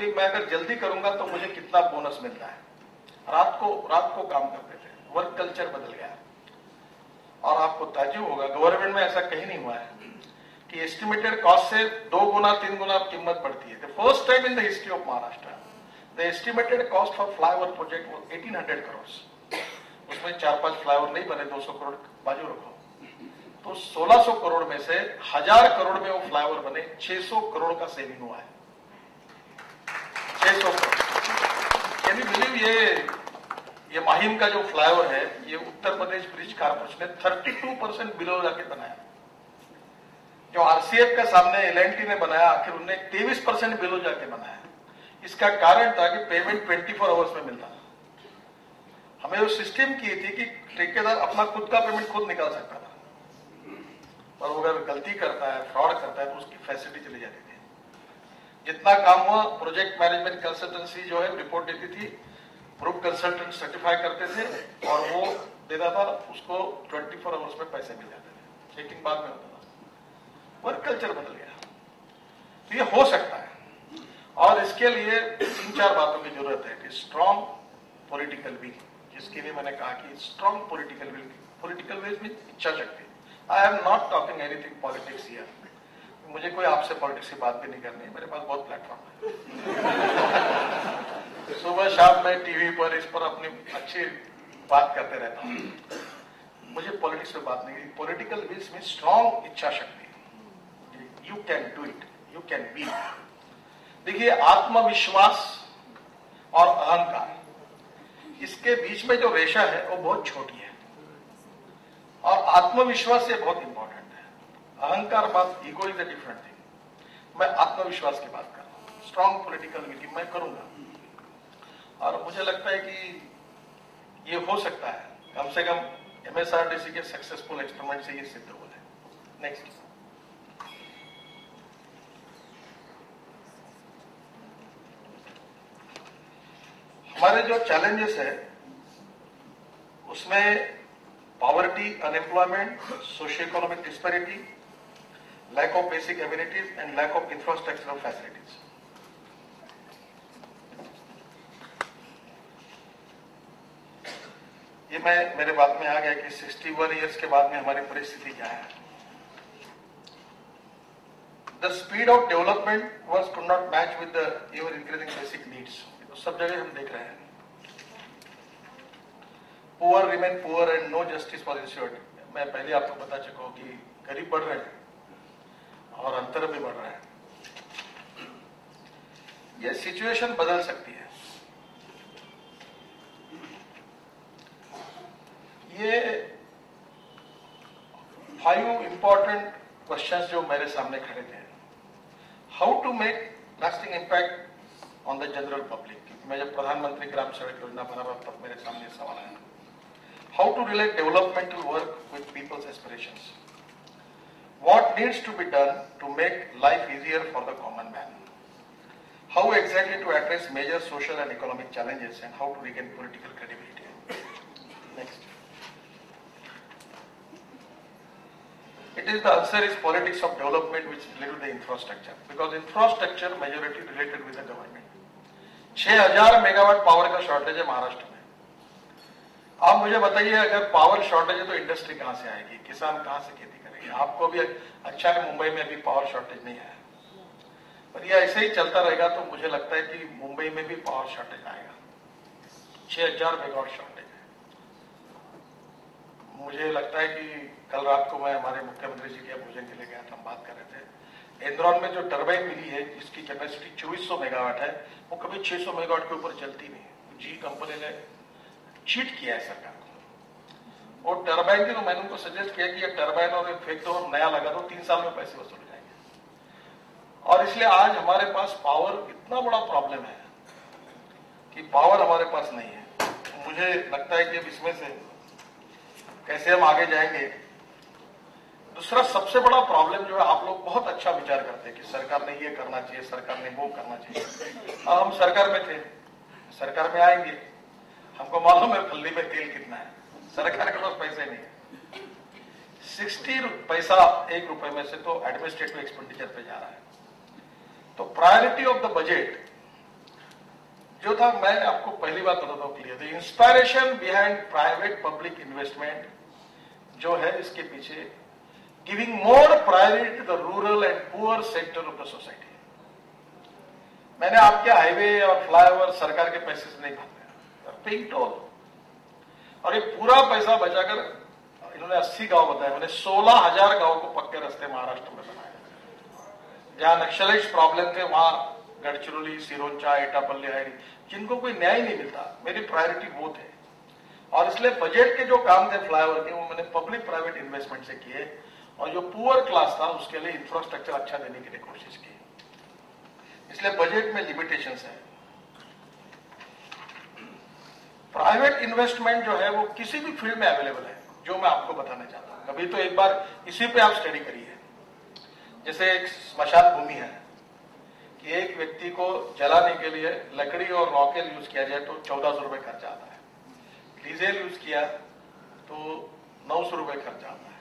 भी मैं अगर जल्दी करूंगा तो मुझे कितना बोनस मिलता है। रात को काम करते थे, वर्क कल्चर बदल गया। और आपको ताज्जुब होगा, गवर्नमेंट में ऐसा कहीं नहीं हुआ है कि एस्टिमेटेड कॉस्ट से 2 गुना 3 गुना कीमत बढ़ती है। The first time in the history of Maharashtra the estimated cost for flyover project was 1800 crore. उसमें 4-5 फ्लाईओवर नहीं बने, 200 करोड़ बाजू रखो, तो 1600 करोड़ में से 1000 करोड़ में वो फ्लाईओवर बने, 600 करोड़ का सेविंग हुआ है। 600 करोड़। Can you believe? ये माहिम का जो फ्लाईओवर है, ये उत्तर प्रदेश ब्रिज कारपोरेशन ने 32% बिलो जाके बनाया। जो आरसीएफ के सामने एलएनटी ने बनाया, आखिर उन्होंने 23% बिलो जाके बनाया। इसका कारण था कि पेमेंट 24 आवर्स में मिलता। हमें वो सिस्टम की थी कि ठेकेदार अपना खुद का पेमेंट खुद निकाल सकता था, और अगर गलती करता है, फ्रॉड करता है, तो उसकी फैसिलिटी चली जाती थी। जितना काम हुआ, प्रोजेक्ट मैनेजमेंट कंसल्टेंसी जो है रिपोर्ट देती थी, ग्रुप कंसल्टेंट सर्टिफाई करते थे और वो देता था, उसको 24 आवर्स में पैसे मिल जाते थे। चेकिंग बाद में होता था। वर्क कल्चर बदल गया। तो ये हो सकता है, और इसके लिए 3-4 बातों की जरूरत है कि स्ट्रॉन्ग पॉलिटिकल विल, जिसके लिए मैंने कहा कि स्ट्रॉन्ग पॉलिटिकल विल में इच्छा शक्ति। I am not talking anything politics here. मुझे कोई आपसे पॉलिटिक्स की बात भी नहीं करनी है, मेरे पास बहुत प्लेटफॉर्म है। सुबह शाम मैं टीवी पर इस पर अपनी अच्छी बात करते रहता हूं। मुझे पॉलिटिक्स में बात नहीं, पॉलिटिकल विल में स्ट्रॉन्ग इच्छा शक्ति। You can do it, you can be. देखिए, आत्मविश्वास और अहंकार, इसके बीच में जो रेशा है वो बहुत छोटी है, और आत्मविश्वास ये बहुत इंपॉर्टेंट है। अहंकार बात, ego is a different thing. मैं आत्मविश्वास की बात कर रहा हूं। स्ट्रॉन्ग पॉलिटिकल विल मैं करूंगा, और मुझे लगता है कि ये हो सकता है। कम से कम एमएसआरडीसी के सक्सेसफुल एक्सपेरिमेंट से ये सिद्ध हुआ है। नेक्स्ट, हमारे जो चैलेंजेस है उसमें poverty, unemployment, socio economic disparity, lack of basic abilities and lack of infrastructural facilities. ये मेरे बात में आ गया कि 61 इयर्स के बाद में हमारी परिस्थिति क्या है। The speed of development was could not match with the ever increasing basic needs. तो सब जगह हम देख रहे हैं, poor remain poor and no justice for insured. मैं पहले आपको बता चुका हूं कि गरीब बढ़ रहे हैं और अंतर भी बढ़ रहा है। ये सिचुएशन बदल सकती है। ये 5 इंपॉर्टेंट क्वेश्चंस जो मेरे सामने खड़े थे। How to make lasting impact on the general public. मैं जब प्रधानमंत्री ग्राम सड़क योजना बना रहा तब मेरे सामने सवाल आया। How to relate developmental work with people's aspirations. What needs to be done to make life easier for the common man. How exactly to address major social and economic challenges and how to regain political credibility. Next, it is the answer is politics of development which is related to the infrastructure, because infrastructure majority related with the government. 6000 megawatt power का shortage है महाराष्ट्र में। आप मुझे बताइए, अगर power shortage है तो industry कहां से आएगी, किसान कहां से खेती करेंगे। आपको भी अच्छा है मुंबई में अभी पावर शॉर्टेज नहीं है, पर ये ऐसे ही चलता रहेगा तो मुझे लगता है कि मुंबई में भी पावर शॉर्टेज आएगा। 6000 मेगावाट शॉर्टेज है। मुझे लगता है कि कल रात को मैं हमारे मुख्यमंत्री जी के भोजन के लिए गया था, हम बात कर रहे थे। इंद्रौन में जो टर्बाइन मिली है जिसकी कैपेसिटी 2400 मेगावाट है, वो कभी 600 मेगावाट के ऊपर चलती नहीं। जी कंपनी ने चीट किया है सरकार को। और टर्बाइन की तो मैंने उनको सजेस्ट किया कि ये टर्बाइन और फेंक दो, नया लगा दो, 3 साल में पैसे वसूल हो जाएंगे। और इसलिए आज हमारे पास पावर इतना बड़ा प्रॉब्लम है कि पावर हमारे पास नहीं है। मुझे लगता है कि इसमें से कैसे हम आगे जाएंगे। दूसरा सबसे बड़ा प्रॉब्लम जो है, आप लोग बहुत अच्छा विचार करते हैं कि सरकार ने ये करना चाहिए, सरकार ने वो करना चाहिए। अब हम सरकार में थे, सरकार में आएंगे, हमको मालूम है फल्ली में तेल कितना है, सरकार के पास पैसे नहीं है। 60 पैसा 1 रुपए में से तो एडमिनिस्ट्रेटिव एक्सपेंडिचर पे जा रहा है। तो प्रायोरिटी ऑफ द बजट जो था, मैं आपको पहली बात बताता हूं clear, the inspiration behind private public investment जो है इसके पीछे, giving more priority to the rural and poor sector of the society. मैंने आपके हाईवे और फ्लाईओवर सरकार के पैसे से नहीं भागते, पेइंग टोल, और ये पूरा पैसा बचाकर इन्होंने 80 गांव बताया, मैंने 16,000 गांव को पक्के रास्ते महाराष्ट्र में बनाए। जहां नक्सलाइट प्रॉब्लम थे वहां गढ़चिरौली, सिरोंचा, एटापल्ली, हायरी, जिनको कोई न्याय नहीं मिलता, मेरी प्रायोरिटी वो थे। और इसलिए बजट के जो काम थे फ्लाईओवर के, वो मैंने पब्लिक प्राइवेट इन्वेस्टमेंट से किए, और जो पुअर क्लास था उसके लिए इंफ्रास्ट्रक्चर अच्छा देने के लिए कोशिश की। इसलिए बजट में लिमिटेशंस है। प्राइवेट इन्वेस्टमेंट जो है वो किसी भी फील्ड में अवेलेबल है, जो मैं आपको बताना चाहता हूं। कभी तो एक बार इसी पे आप स्टडी करिए। जैसे एक स्मशान भूमि है कि एक व्यक्ति को जलाने के लिए लकड़ी और रॉकेल यूज किया जाए तो 1400 रुपए खर्चा आता है, डीजल यूज किया तो 900 रुपए खर्चा आता है,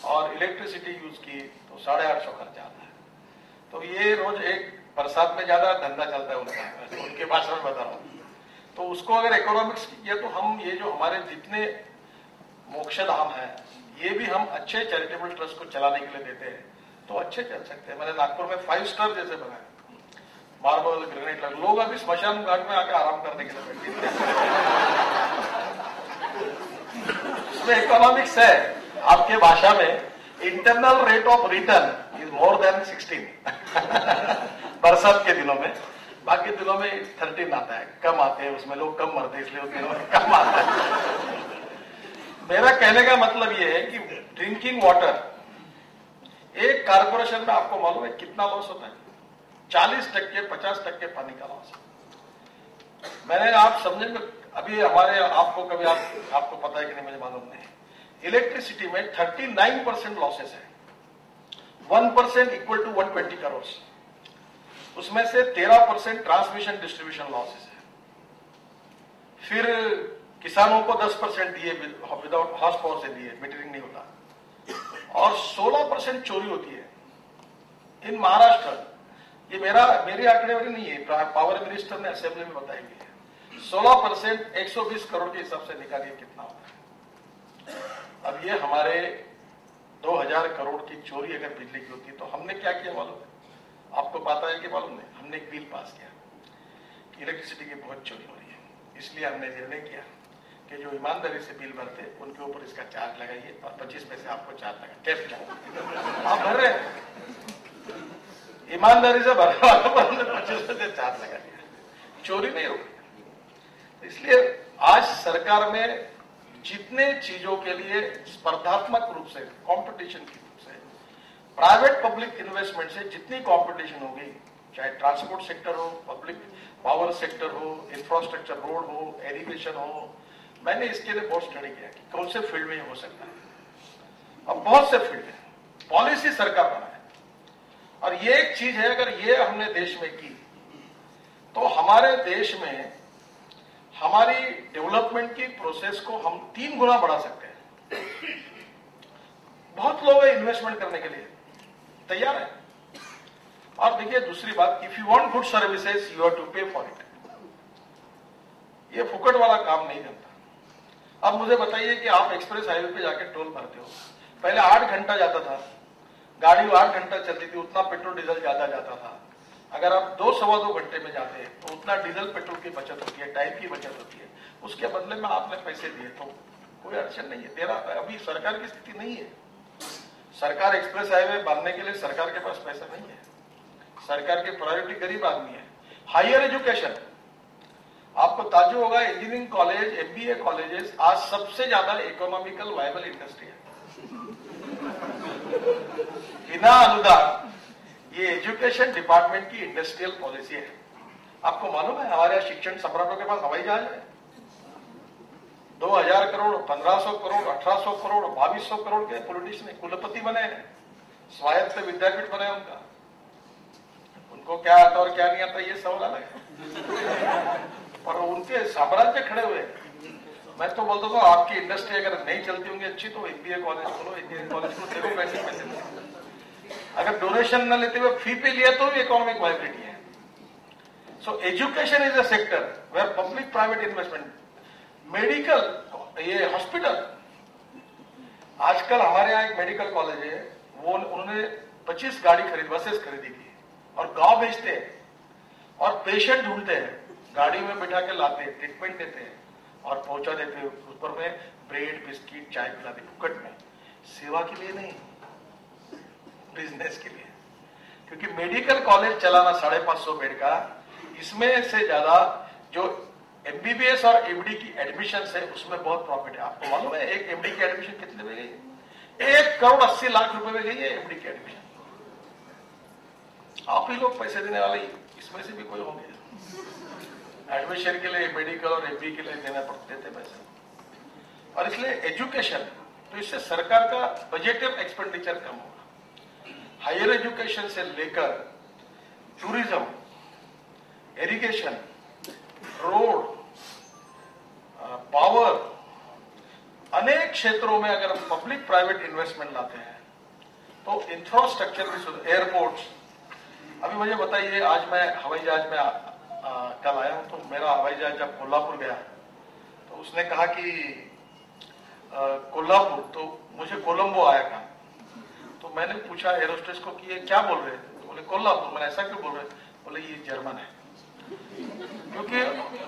और इलेक्ट्रिसिटी यूज की तो 850 खर्चा आता है। तो ये रोज एक बरसात में ज्यादा धंधा चलता है उनका, उनके भाषा में बता रहा हूं। तो उसको अगर इकोनॉमिक्स किया तो हम ये जो हमारे जितने मोक्षधाम है ये भी हम अच्छे चैरिटेबल ट्रस्ट को चलाने के लिए देते हैं तो अच्छे चल सकते हैं। मैंने नागपुर में 5 स्टार जैसे बनाए, मार्बल, ग्रेनाइट लगे, लोग अभी स्मशान घाट में आके आराम करने के लिए बैठे। इसमें इकोनॉमिक्स है, आपके भाषा में internal rate of return is more than 16 बरसात के दिनों में, बाकी दिनों में 13 आता है, कम आते हैं, उसमें लोग कम मरते हैं इसलिए उस दिनों में कम आता है। मेरा कहने का मतलब यह है कि ड्रिंकिंग वाटर, एक कारपोरेशन में आपको मालूम है कितना लॉस होता है? 40%, 50% पानी का लॉस है। मैंने, आप समझेंगे, अभी हमारे, आपको कभी आपको पता है कि नहीं मुझे मालूम नहीं, इलेक्ट्रिसिटी में 39% लॉसेस है, 1% इक्वल टू 120 करोड़, उसमें से 13% ट्रांसमिशन डिस्ट्रीब्यूशन लॉसेस है। फिर किसानों को 10% दिए विदाउट हॉर्स पावर से दिए, मीटरिंग नहीं होता, और 16% चोरी होती है इन महाराष्ट्र। ये मेरी आंकड़ेवारी नहीं है, पावर मिनिस्टर ने असेंबली में बताई हुई है। 16% 120 करोड़ के हिसाब से निकालिए कितना होता है। अब ये हमारे 2000 करोड़ की चोरी अगर बिजली की होती तो हमने क्या किया मालूम है? आपको पता है कि मालूम नहीं? हमने एक बिल पास किया कि इलेक्ट्रिसिटी की बहुत चोरी हो रही है, इसलिए हमने निर्णय किया कि जो ईमानदारी से बिल भरते उनके ऊपर इसका चार्ज लगाइए और 25 पैसे आपको चार्ज लगा, टेस्ट चार्ज आप भर रहे हैं, ईमानदारी से भरने वालों पर हमने 25 पैसे चार्ज लगा दिया, चोरी नहीं होगी। इसलिए आज सरकार में जितने चीजों के लिए स्पर्धात्मक रूप से, कॉम्पिटिशन के रूप से, प्राइवेट पब्लिक इन्वेस्टमेंट से जितनी कॉम्पिटिशन होगी, चाहे ट्रांसपोर्ट सेक्टर हो, पब्लिक पावर सेक्टर हो, इंफ्रास्ट्रक्चर, रोड हो, एजुकेशन हो, मैंने इसके लिए बहुत स्टडी किया कि कौन से फील्ड में ये हो सकता है। और बहुत से फील्ड है, पॉलिसी सरकार बनाए, और ये एक चीज है, अगर ये हमने देश में की तो हमारे देश में हमारी डेवलपमेंट की प्रोसेस को हम 3 गुना बढ़ा सकते हैं। बहुत लोग इन्वेस्टमेंट करने के लिए तैयार है। और देखिए दूसरी बात, if you want good services you have to pay for it. ये फुकट वाला काम नहीं बनता। अब मुझे बताइए कि आप एक्सप्रेस हाईवे पे जाके टोल भरते हो, पहले 8 घंटा जाता था, गाड़ी 8 घंटा चलती थी, उतना पेट्रोल डीजल ज्यादा जाता था। अगर आप 2 सवा 2 घंटे में जाते हैं तो उतना डीजल पेट्रोल की बचत होती है, टाइम की बचत होती है, उसके बदले में आपने पैसे दिए तो कोई अड़चन नहीं है। तेरा अभी सरकार की स्थिति नहीं है, सरकार एक्सप्रेस हाईवे बनने के लिए सरकार के पास पैसा नहीं है, सरकार की प्रायोरिटी गरीब आदमी है। हायर एजुकेशन, आपको ताज्जुब होगा, इंजीनियरिंग कॉलेज, एमबीए कॉलेजेस आज सबसे ज्यादा इकोनॉमिकल वायबल इंडस्ट्री है। बिना अनुदान ये एजुकेशन डिपार्टमेंट की इंडस्ट्रियल पॉलिसी है। आपको मालूम है हमारे शिक्षण सम्राटों के पास हवाई जहाज है, 2000 करोड़, 1500 करोड़, 1800 करोड़, 2200 करोड़ के पॉलिटिशियन कुलपति बने हैं, स्वायत्त विद्यापीठ बने उनका। उनको क्या आता और क्या नहीं आता ये सवाल अलग है, पर उनके साम्राज्य खड़े हुए। मैं तो बोलता हूँ आपकी इंडस्ट्री अगर नहीं चलती होंगी अच्छी तो एमबीए कॉलेज खोलो, इंजीनियरिंग कॉलेज को देखो पैसे में चलते। अगर डोनेशन न लेते हुए फी पे लिया तो भी इकोनॉमिक वाइबिलिटी है। So education is a sector where public-private investment, medical, ये हॉस्पिटल, आजकल हमारे यहाँ एक मेडिकल कॉलेज है, वो उन्होंने 25 गाड़ी बसेस खरीदी की और गांव भेजते हैं और पेशेंट ढूंढते हैं, गाड़ी में बिठा के लाते हैं, ट्रीटमेंट देते हैं और पहुंचा देते हैं, ऊपर में ब्रेड बिस्किट चाय पिलाते फुकट में, सेवा के लिए नहीं, बिजनेस के लिए। क्योंकि मेडिकल कॉलेज चलाना 550 बेड का, इसमें से ज्यादा जो एमबीबीएस और एमडी की एडमिशन है उसमें बहुत प्रॉफिट है। आपको मालूम है एक एमडी की एडमिशन कितने में गई? 1,80,00,000 रुपए में गई है एमडी की एडमिशन। आप ही लोग पैसे देने वाले, इसमें से भी कोई होंगे एडमिशन के लिए, मेडिकल और एमडी के लिए देना पड़ते थे पैसे। और इसलिए एजुकेशन, तो इससे सरकार का बजटिव एक्सपेंडिचर कम होगा। हायर एजुकेशन से लेकर टूरिज्म, इरिगेशन, रोड, पावर, अनेक क्षेत्रों में अगर हम पब्लिक प्राइवेट इन्वेस्टमेंट लाते हैं तो इंफ्रास्ट्रक्चर भी, एयरपोर्ट्स। अभी मुझे बताइए, आज मैं हवाई जहाज में कल आया हूं, तो मेरा हवाई जहाज जब कोल्हापुर गया तो उसने कहा कि कोल्हापुर, तो मुझे कोलंबो आया था। तो मैंने पूछा एरोस्टेस को कि ये क्या बोल रहे हैं? तो बोले कोल्हापुर। मैंने ऐसा क्यों बोल रहे? बोले ये जर्मन है, क्योंकि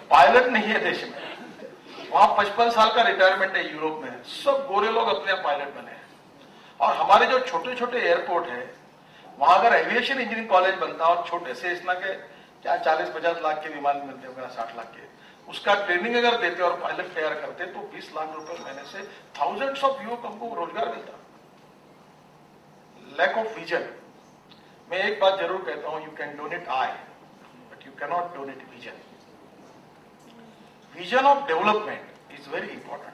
पायलट नहीं है देश में। वहां 55 साल का रिटायरमेंट है यूरोप में, सब गोरे लोग अपने पायलट बने हैं। और हमारे जो छोटे छोटे एयरपोर्ट है, वहां अगर एविएशन इंजीनियरिंग कॉलेज बनता और छोटे से इतना के क्या 40-50 लाख के विमान मिलते होगा, 60 लाख के, उसका ट्रेनिंग अगर देते और पायलट तैयार करते तो 20 लाख रुपए महीने से थाउजेंड्स ऑफ युवक हमको रोजगार मिलता। Lack of vision. मैं एक बात जरूर कहता हूं, you can donate eye but you cannot donate vision. Vision of development is very important.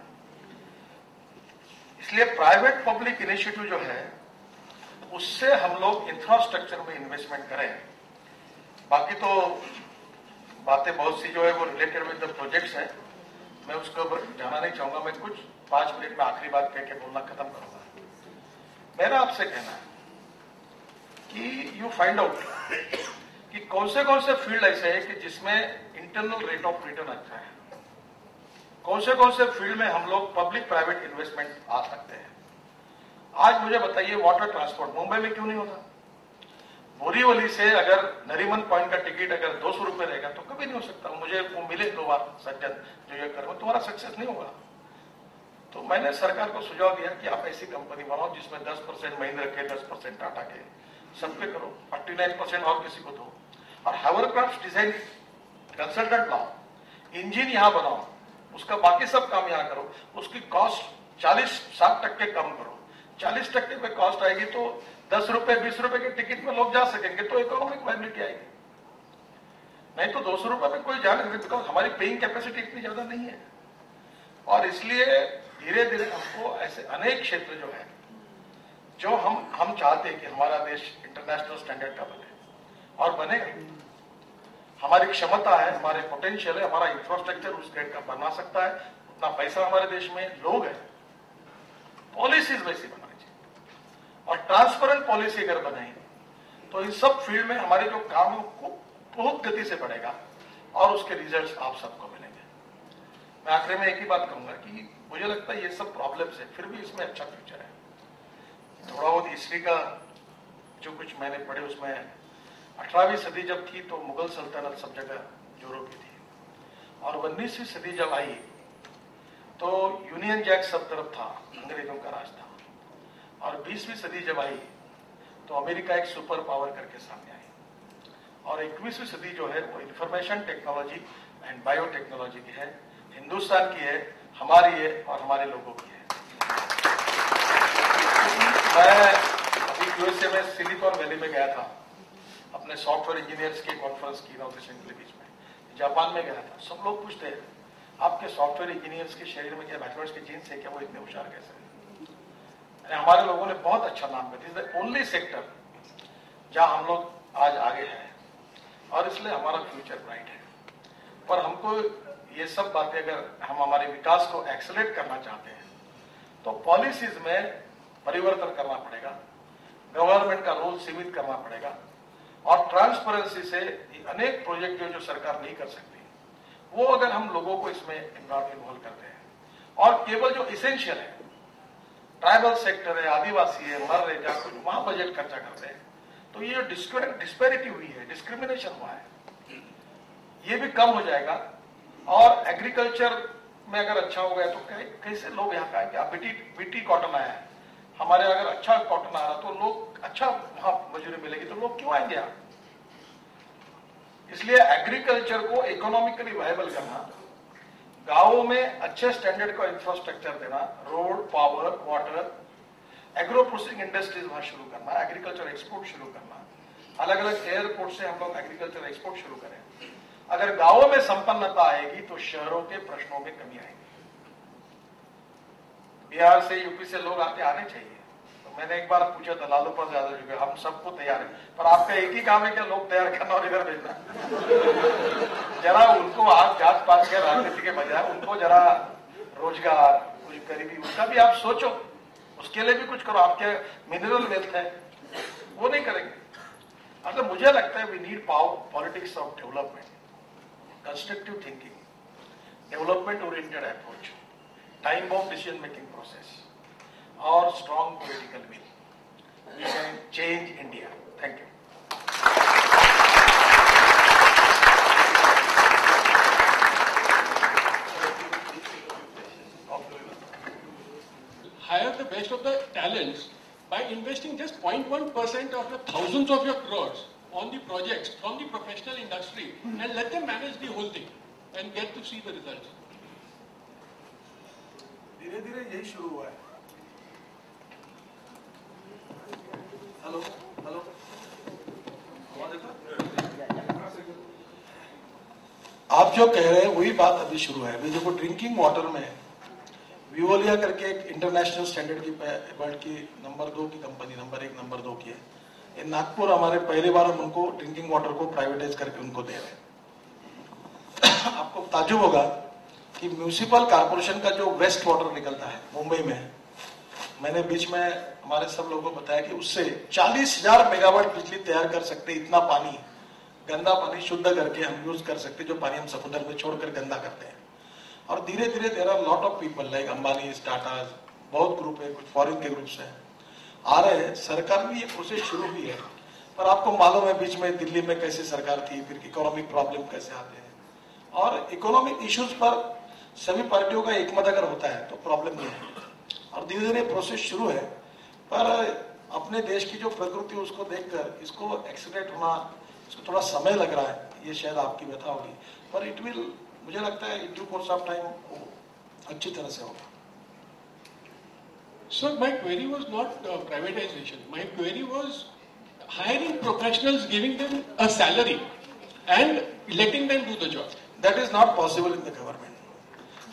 इसलिए प्राइवेट पब्लिक इनिशिएटिव जो है उससे हम लोग इंफ्रास्ट्रक्चर में इन्वेस्टमेंट करें। बाकी तो बातें बहुत सी जो है वो रिलेटेड विद द प्रोजेक्ट्स है, मैं उसको जाना नहीं चाहूंगा। मैं कुछ 5 मिनट में आखिरी बात कह के बोलना खत्म करूंगा। मेरा आपसे कहना है कि यू फाइंड आउट कि कौन से फील्ड ऐसे है कि जिसमें इंटरनल रेट ऑफ रिटर्न अच्छा है, कौन से फील्ड में हम लोग पब्लिक प्राइवेट इन्वेस्टमेंट आ सकते हैं। आज मुझे बताइए, वाटर ट्रांसपोर्ट मुंबई में क्यों नहीं होता? बोरीवली से अगर नरीमन पॉइंट का टिकट अगर 200 रुपए रहेगा तो कभी नहीं हो सकता। मुझे वो मिले 2 बार सज्जन जो ये करो, तुम्हारा सक्सेस नहीं होगा। तो मैंने सरकार को सुझाव दिया कि आप ऐसी कंपनी बनाओ जिसमें 10% महिंद्रा के, 10% टाटा के, सबके करो, 49% और किसी को दो। और हावरक्राफ्ट डिजाइन कंसल्टेंट लाओ, इंजन यहां बनाओ, उसका बाकी सब काम यहां करो, उसकी कॉस्ट 40-60% कम करो। 40% पे कॉस्ट आएगी तो 10 रुपए 20 रुपए के टिकट में लोग जा सकेंगे, तो इकोनॉमिक वायबिलिटी आएगी। नहीं तो 200 रुपए में कोई जा नहीं सकता, बिकॉज हमारी पेइंग कैपेसिटी इतनी ज्यादा नहीं है। और इसलिए धीरे धीरे हमको ऐसे अनेक क्षेत्र जो है, जो हम चाहते हैं कि हमारा देश इंटरनेशनल स्टैंडर्ड का बने और बनेगा। हमारी क्षमता है, हमारे पोटेंशियल है, हमारा इंफ्रास्ट्रक्चर उस ग्रेड का बना सकता है, उतना पैसा हमारे देश में, लोग है। पॉलिसीज वैसी बनानी चाहिए और ट्रांसपेरेंट पॉलिसी अगर बनाई तो इन सब फील्ड में हमारे जो काम है वो बहुत गति से बढ़ेगा और उसके रिजल्ट्स आप सबको मिलेंगे। मैं आखिर में एक ही बात कहूंगा कि मुझे लगता है ये सब प्रॉब्लम्स है, फिर भी इसमें अच्छा फ्यूचर है। थोड़ा बहुत हिस्ट्री का जो कुछ मैंने पढ़े उसमें 18वीं सदी जब थी तो मुगल सल्तनत सब जगह जोरों की थी, और 19वीं सदी जब आई तो यूनियन जैक सब तरफ था, अंग्रेजों का राज था। और 20वीं सदी जब आई तो अमेरिका एक सुपर पावर करके सामने आई। और 21वीं सदी जो है वो इंफॉर्मेशन टेक्नोलॉजी एंड बायोटेक्नोलॉजी की है, हिंदुस्तान की है, हमारी है और हमारे लोगों की है। मैं अभी यूएसए में सिलिकॉन वैली में गया था, अपने सॉफ्टवेयर इंजीनियर्स की कॉन्फ्रेंस की इनॉग्रेशन के बीच में। जापान में गया था, सब लोग पूछते हैं आपके सॉफ्टवेयर इंजीनियर्स के शरीर में क्या बैचलर्स के जीन्स है क्या, वो इतने होशियार कैसे हैं? हमारे लोगों ने बहुत अच्छा नाम किया। This is the only sector जहां हम लोग आज आगे हैं और इसलिए हमारा फ्यूचर ब्राइट है। पर हमको ये सब बातें अगर हम हमारे विकास को एक्सेलरेट करना चाहते हैं तो पॉलिसीज में परिवर्तन करना पड़ेगा, गवर्नमेंट का रोल सीमित करना पड़ेगा और ट्रांसपेरेंसी से अनेक प्रोजेक्ट जो सरकार नहीं कर सकती, वो अगर हम लोगों को इसमें इन्वॉल्व करते हैं और केवल जो इसेंशियल है, ट्राइबल सेक्टर है, आदिवासी है, मर रहे जहां कुछ वहां बजट खर्चा करते हैं, तो ये जो डिस्पैरिटी हुई है, डिस्क्रिमिनेशन हुआ है, ये भी कम हो जाएगा। और एग्रीकल्चर में अगर अच्छा हो गया तो कैसे लोग यहाँ का क्या बीटी कॉटन आया है, हमारे अगर अच्छा कॉटन आ रहा तो लोग अच्छा वहां मजदूरी मिलेगी तो लोग क्यों आएंगे यहाँ। इसलिए एग्रीकल्चर को इकोनॉमिकली वायबल करना, गांवों में अच्छे स्टैंडर्ड का इंफ्रास्ट्रक्चर देना, road, power, water, agro processing industries वहां शुरू करना, एग्रीकल्चर एक्सपोर्ट शुरू करना, अलग अलग एयरपोर्ट से हम लोग एग्रीकल्चर एक्सपोर्ट शुरू करें। अगर गांवों में संपन्नता आएगी तो शहरों के प्रश्नों में कमी आएगी। बिहार से, यूपी से लोग आने चाहिए। तो मैंने एक बार पूछा था लालू प्रसाद यादव जी को, हम सबको तैयार है, पर आपका एक ही काम है क्या, लोग तैयार करना और इधर भेजना। जरा उनको हाथ जात पात के राजनीति के बजाय उनको जरा रोजगार, कुछ गरीबी, उसका भी आप सोचो, उसके लिए भी कुछ करो। आपके मिनरल वेल्थ है, वो नहीं करेंगे। मतलब मुझे लगता है we need politics of development, constructive thinking, development oriented approach, time bound decision making process और strong political will. We can change India. Thank you. Hire the best of the talents by investing just 0.1% of the thousands of your crores on the projects from the professional industry and let them manage the whole thing and get to see the results. धीरे धीरे यही शुरू हुआ है। Hello hello, आप जो कह रहे हैं वही बात अभी शुरू है। अभी देखो ड्रिंकिंग वाटर में विवोलिया करके एक इंटरनेशनल स्टैंडर्ड की वर्ल्ड की नंबर 2 की कंपनी, नंबर 1 नंबर 2 की है, इन नागपुर हमारे पहली बार हम उनको ड्रिंकिंग वाटर को प्राइवेटाइज करके उनको दे रहे हैं। आपको ताज्जुब होगा कि म्यूनिसिपल कॉर्पोरेशन का जो वेस्ट वाटर निकलता है मुंबई में, मैंने बीच में हमारे सब लोगों को बताया कि उससे 40,000 मेगावाट बिजली तैयार कर सकते। इतना पानी, गंदा पानी शुद्ध करके हम यूज कर सकते, जो पानी हम समुद्र में छोड़कर गंदा करते हैं। और धीरे धीरे there are lot of people like Ambani, Tata, बहुत ग्रुप है, कुछ फॉरेन के ग्रुप्स हैं, आ रहे हैं। सरकार भी ये प्रोसेस शुरू हुई है, पर आपको मालूम है बीच में दिल्ली में कैसे सरकार थी, फिर इकोनॉमिक प्रॉब्लम कैसे आते हैं, और इकोनॉमिक इश्यूज पर सभी पार्टियों का एकमत अगर होता है तो प्रॉब्लम नहीं है। और धीरे धीरे प्रोसेस शुरू है, पर अपने देश की जो प्रकृति उसको देखकर इसको एक्सीलरेट होना, इसको थोड़ा समय लग रहा है, ये शायद आपकी व्यथा होगी, पर इट विल, मुझे लगता है in due course of time अच्छी तरह से होगा। So my query was not privatization. My query was hiring professionals, giving them a salary and letting them do the job. That is not possible in the government.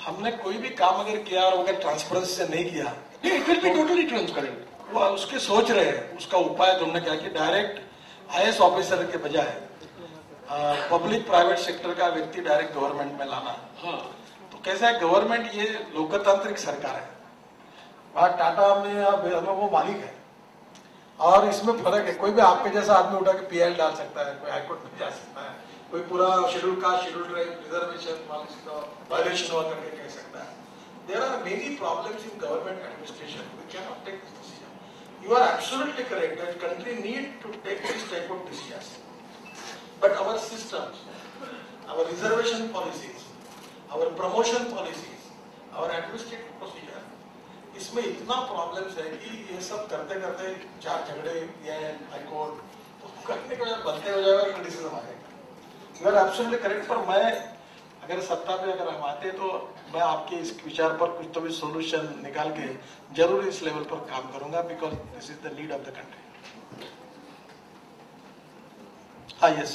हमने कोई भी काम अगर किया और अगर ट्रांसपेरेंसी से नहीं किया, It will be totally transparent. वो उसके सोच रहे हैं, उसका उपाय तुमने क्या कि डायरेक्ट IAS ऑफिसर के बजाय पब्लिक प्राइवेट सेक्टर का व्यक्ति डायरेक्ट गवर्नमेंट में लाना। हाँ, तो कैसा है, गवर्नमेंट ये लोकतांत्रिक सरकार है, वहां टाटा में वो मालिक है, और इसमें फर्क है। कोई भी आपके जैसा आदमी उठा के PL डाल सकता है, कोई हाईकोर्ट में जा सकता है, कोई पूरा schedule caste, schedule reservation violation हुआ करके कह सकता है। There are many problems in government administration, we can not take this decision. You are absolutely correct that country need to take this type of decisions, but our systems, our reservation policies, our promotion policies, our administrative procedure, इसमें इतना problems है कि ये सब करते करते 4 झगड़े या हाईकोर्ट तो करने के बनते हो जाएगा, क्रिटिसिज्म आएगा। यू आर एब्सोल्युटली करेक्ट, पर मैं अगर सत्ता पे अगर हम आते तो मैं आपके इस विचार पर कुछ तो भी सोल्यूशन निकाल के जरूर इस लेवल पर काम करूंगा, because this is the need of the country. हाँ, यस।